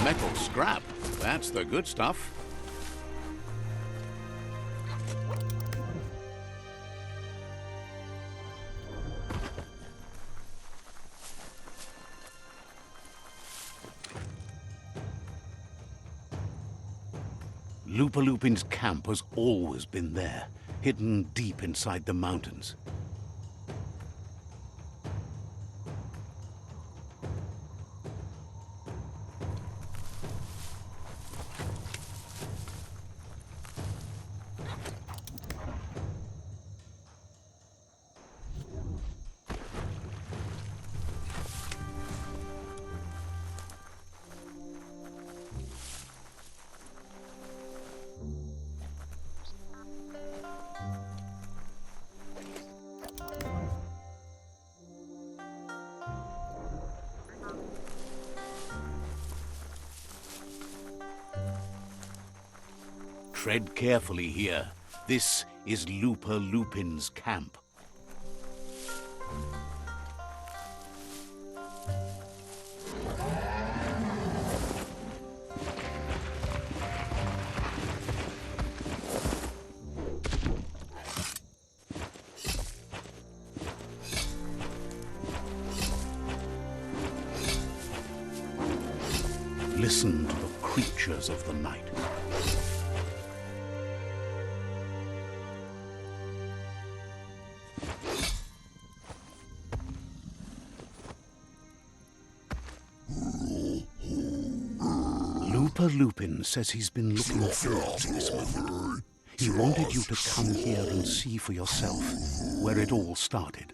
Metal scrap. That's the good stuff. Lupin's camp has always been there, hidden deep inside the mountains. Tread carefully here. This is Lupin's camp. Listen to the creatures of the night. Lupin says he's been looking forward to this moment. He wanted you to come here and see for yourself where it all started.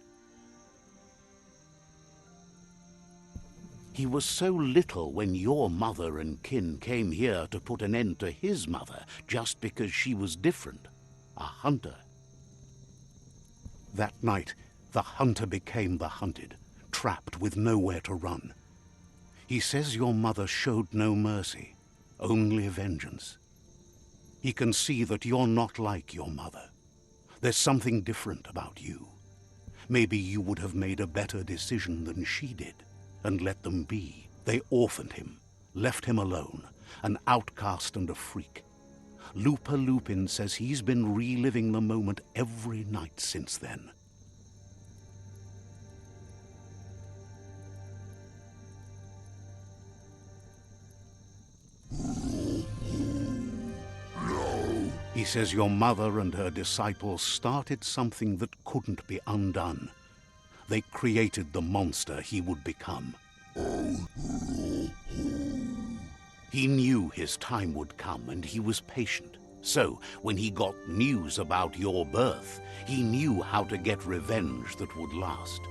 He was so little when your mother and kin came here to put an end to his mother just because she was different, a hunter. That night, the hunter became the hunted, trapped with nowhere to run. He says your mother showed no mercy. Only vengeance. He can see that you're not like your mother. There's something different about you. Maybe you would have made a better decision than she did, and let them be. They orphaned him, left him alone, an outcast and a freak. Lupin says he's been reliving the moment every night since then. He says your mother and her disciples started something that couldn't be undone. They created the monster he would become. He knew his time would come, and he was patient. So, when he got news about your birth, he knew how to get revenge that would last.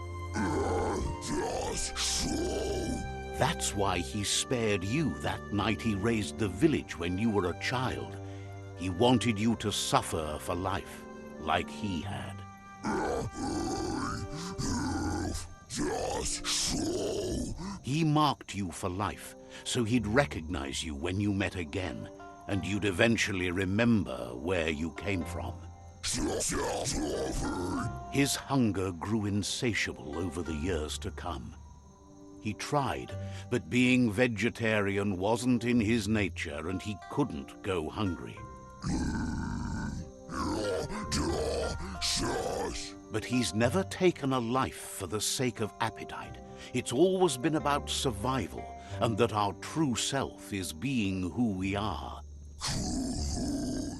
That's why he spared you that night he raised the village when you were a child. He wanted you to suffer for life, like he had. He marked you for life, so he'd recognize you when you met again, and you'd eventually remember where you came from. His hunger grew insatiable over the years to come. He tried, but being vegetarian wasn't in his nature, and he couldn't go hungry. But he's never taken a life for the sake of appetite. It's always been about survival, and that our true self is being who we are.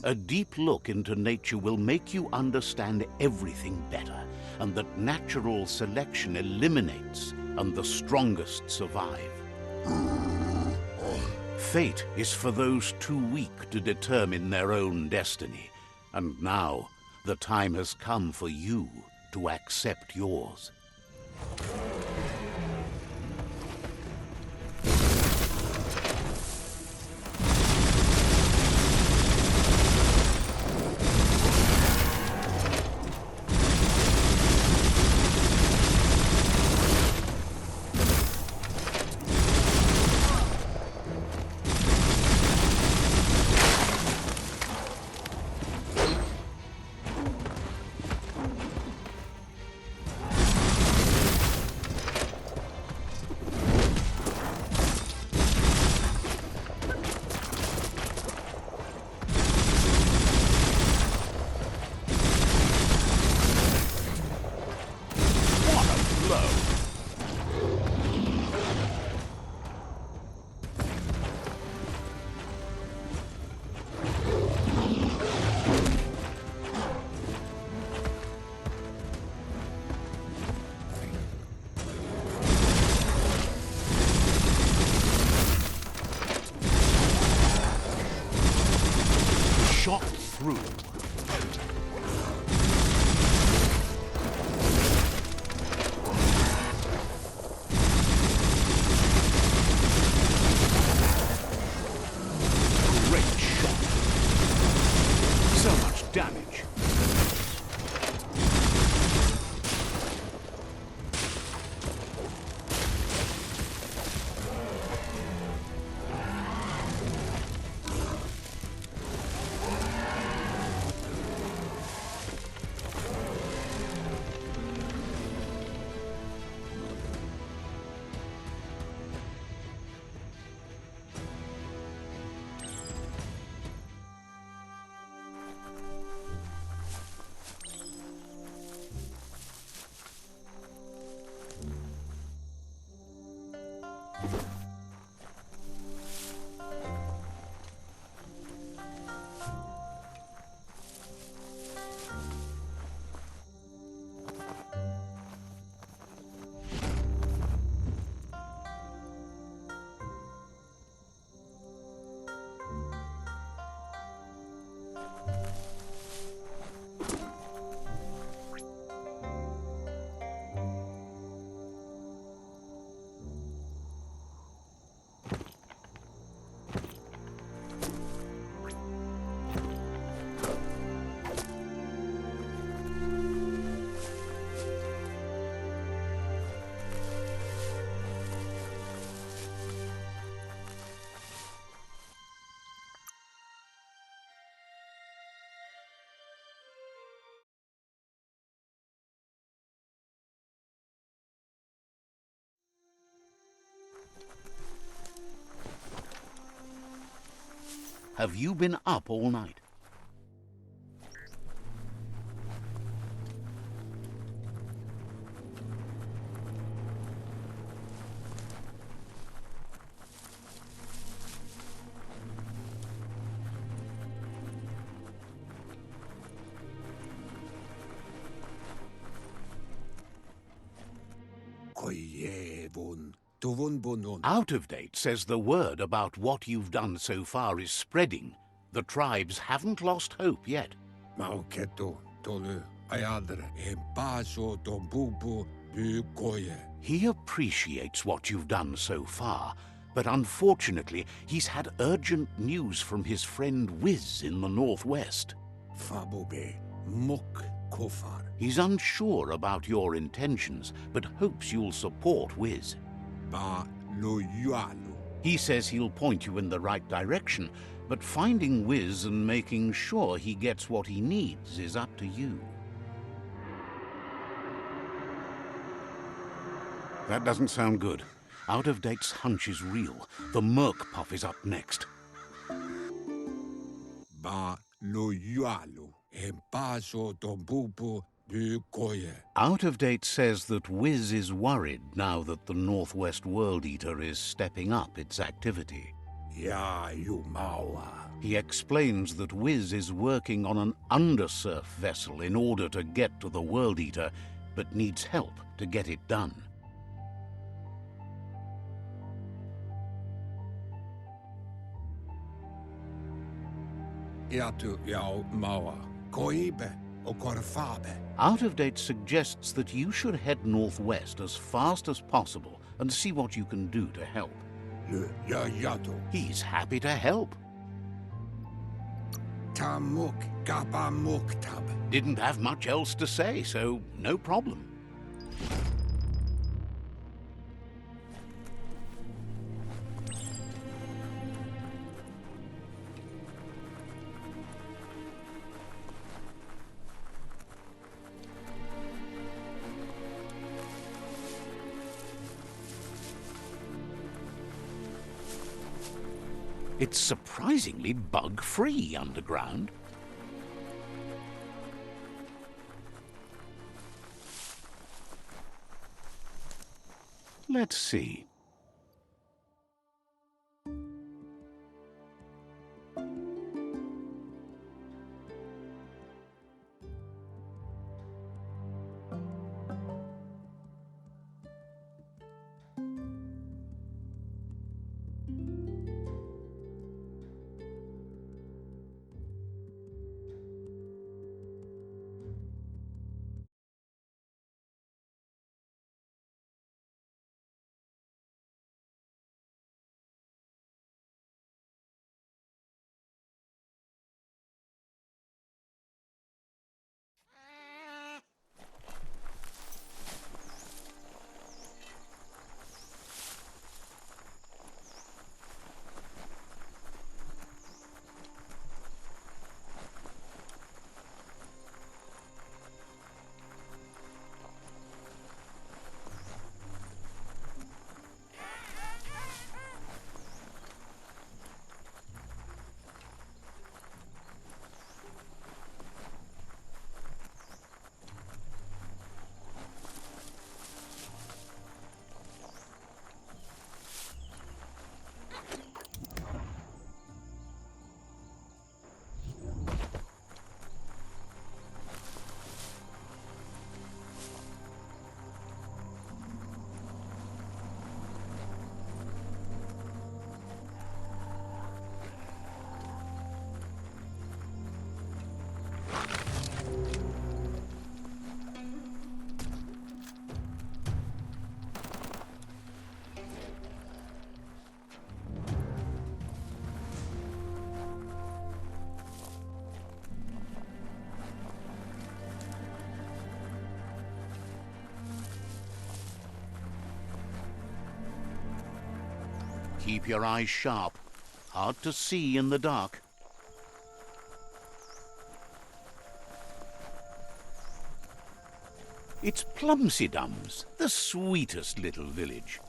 A deep look into nature will make you understand everything better, and that natural selection eliminates, and the strongest survive. Fate is for those too weak to determine their own destiny, and now the time has come for you to accept yours. through. Great shot. So much damage. Have you been up all night? Out of Date says the word about what you've done so far is spreading. The tribes haven't lost hope yet. He appreciates what you've done so far, but unfortunately he's had urgent news from his friend Wiz in the northwest. He's unsure about your intentions, but hopes you'll support Wiz. He says he'll point you in the right direction, but finding Wiz and making sure he gets what he needs is up to you. That doesn't sound good. Out of Date's hunch is real. The Merc Puff is up next. Out of Date says that Wiz is worried now that the Northwest World Eater is stepping up its activity. He explains that Wiz is working on an undersurf vessel in order to get to the World Eater, but needs help to get it done. Out of Date suggests that you should head northwest as fast as possible and see what you can do to help. He's happy to help. Didn't have much else to say, so no problem. It's surprisingly bug-free underground. Let's see. Keep your eyes sharp. Hard to see in the dark. It's Plumsidums, the sweetest little village.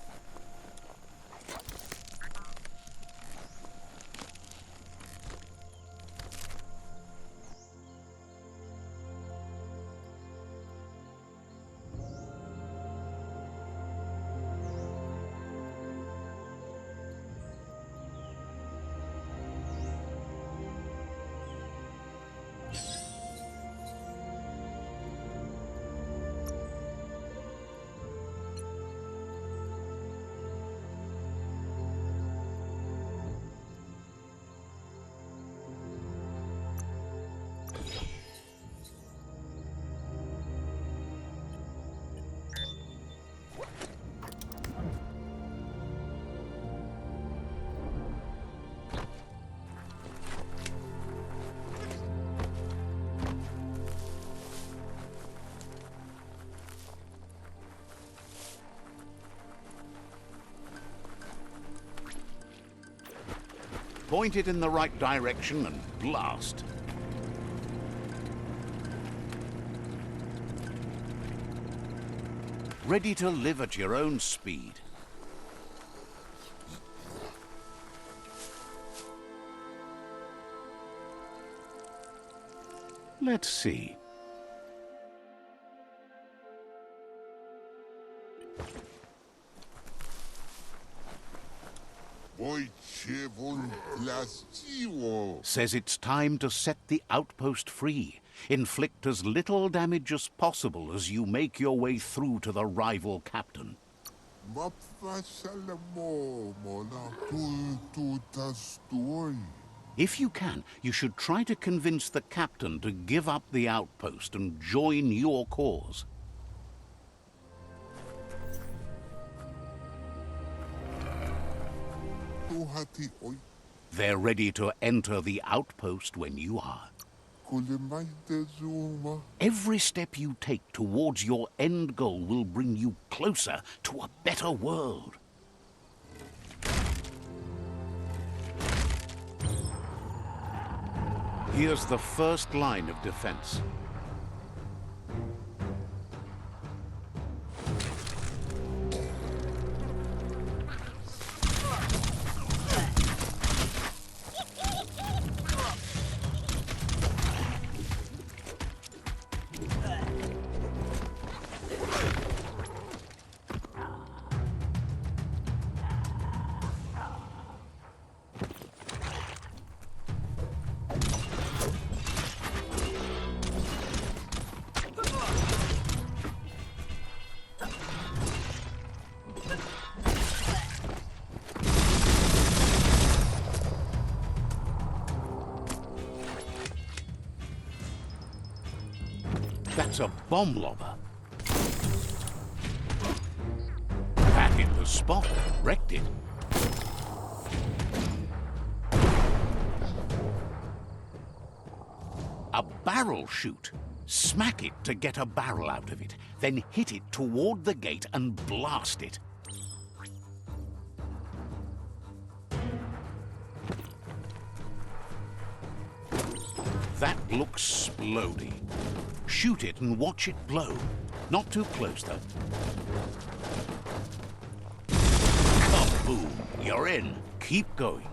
Point it in the right direction and blast. Ready to live at your own speed. Let's see. Says it's time to set the outpost free. Inflict as little damage as possible as you make your way through to the rival captain. If you can, you should try to convince the captain to give up the outpost and join your cause. They're ready to enter the outpost when you are. Every step you take towards your end goal will bring you closer to a better world. Here's the first line of defense. That's a bomb lobber. That hit the spot, wrecked it. A barrel shoot. Smack it to get a barrel out of it, then hit it toward the gate and blast it. That looks splody. Shoot it and watch it blow. Not too close, though. Kaboom! You're in. Keep going.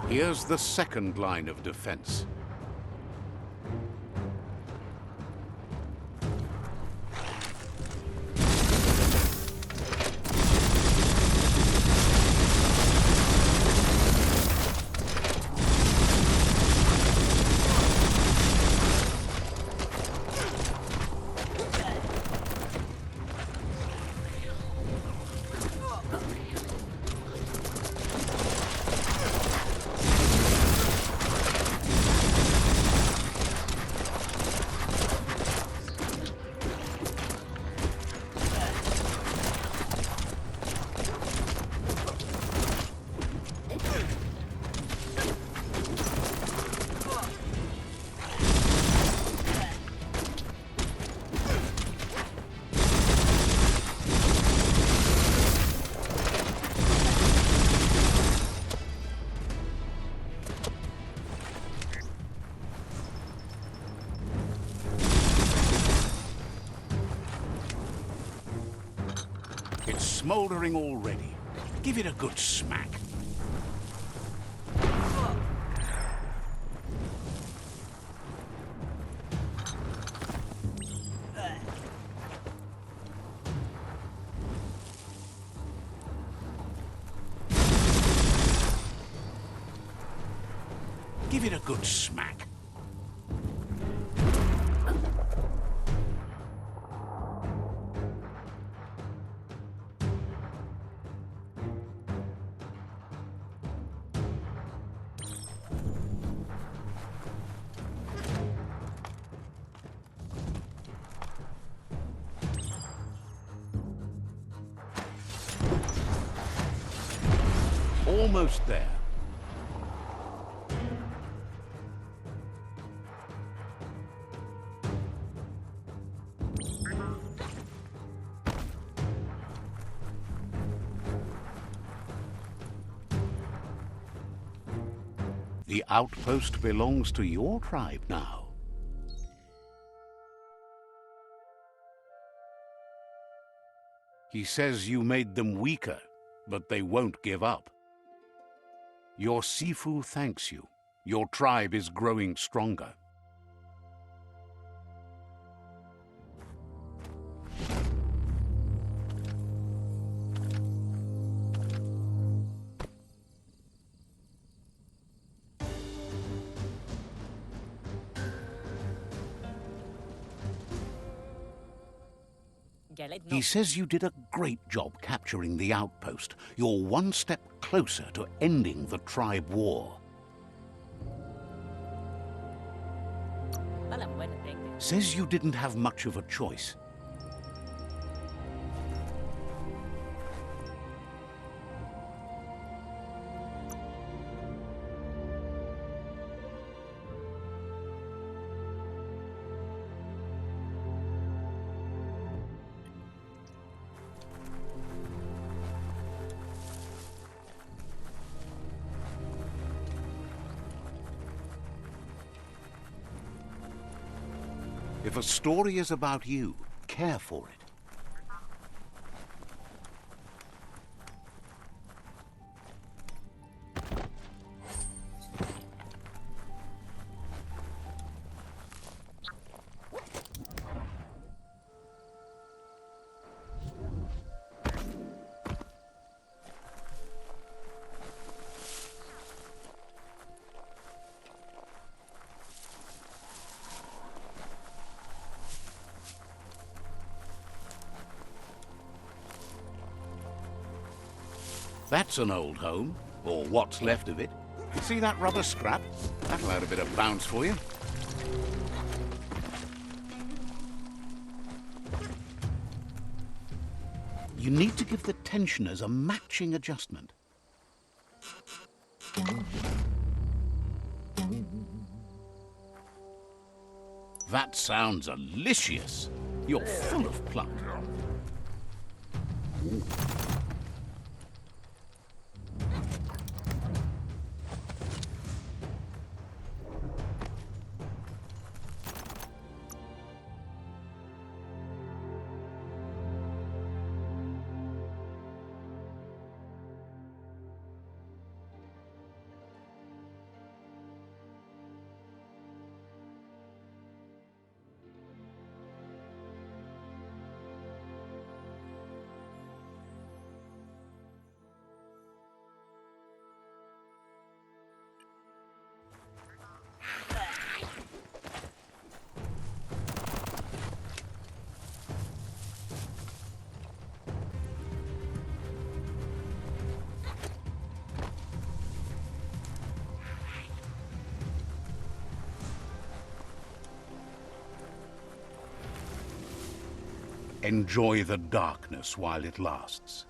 Here's the second line of defense. smoldering already. Give it a good smack. Give it a good smack. Almost there. The outpost belongs to your tribe now. He says you made them weaker, but they won't give up. Your Sifu thanks you. Your tribe is growing stronger. He says you did a great job capturing the outpost. You're one step closer to ending the tribe war. Says you didn't have much of a choice. If a story is about you, care for it. That's an old home, or what's left of it. See that rubber scrap? That'll add a bit of bounce for you. You need to give the tensioners a matching adjustment. That sounds delicious. You're full of pluck. Enjoy the darkness while it lasts.